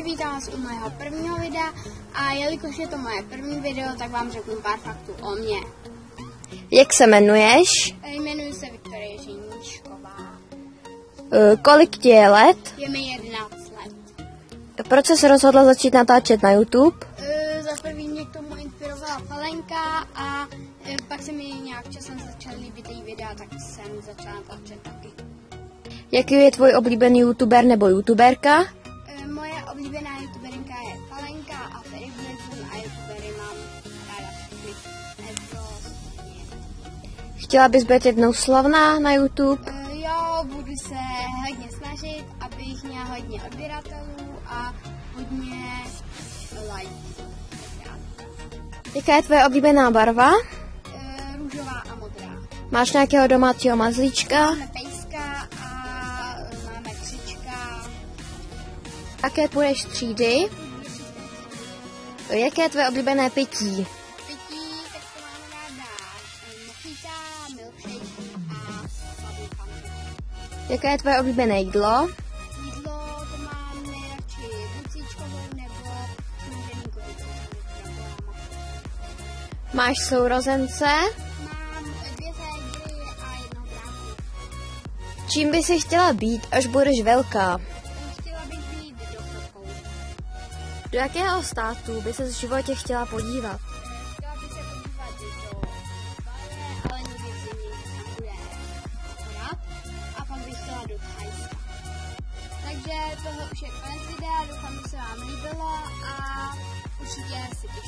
vítám vás u mého prvního videa a jelikož je to moje první video, tak vám řeknu pár faktů o mně. Jak se jmenuješ? Jmenuji se Viktorie Ženíšková. Kolik ti je let? Je mi 11 let. Proč jsi se rozhodla začít natáčet na YouTube? Za první mě k tomu inspirovala Falenka a pak se mi nějak časem začaly líbit její videa, tak jsem začala natáčet taky. Jaký je tvůj oblíbený YouTuber nebo YouTuberka? Moje oblíbená YouTuberinka je Falenka a Ferry Blizm a YouTubery mám ráda všechny. Chtěla bys být jednou slavná na YouTube? Jo, budu se hodně snažit, abych měla hodně odběratelů a hodně lajků. Jaká je tvoje oblíbená barva? Růžová a modrá. Máš nějakého domácího mazlíčka? Máme pejska a máme křička. Jaké půjdeš třídy? Jaké je tvoje oblíbené pití? Pití, tak to máme ráda mojita, milkshake a slabuka. Jaké je tvoje oblíbené jídlo? Jídlo to mám nejradši bucíčkovou nebo smažený kořičky. Máš sourozence? Mám 2 ségry a 1 bráchu. Čím by si chtěla být, až budeš velká? Chtěla bych být doktorkou. Do jakého státu by se v životě chtěla podívat? Chtěla bych se podívat do Bale, ale nikdy v zimě tam bude akorát. A pak bych chtěla do Thajska. Takže tohle už je konec videa, doufám, že se vám líbilo a určitě se těším.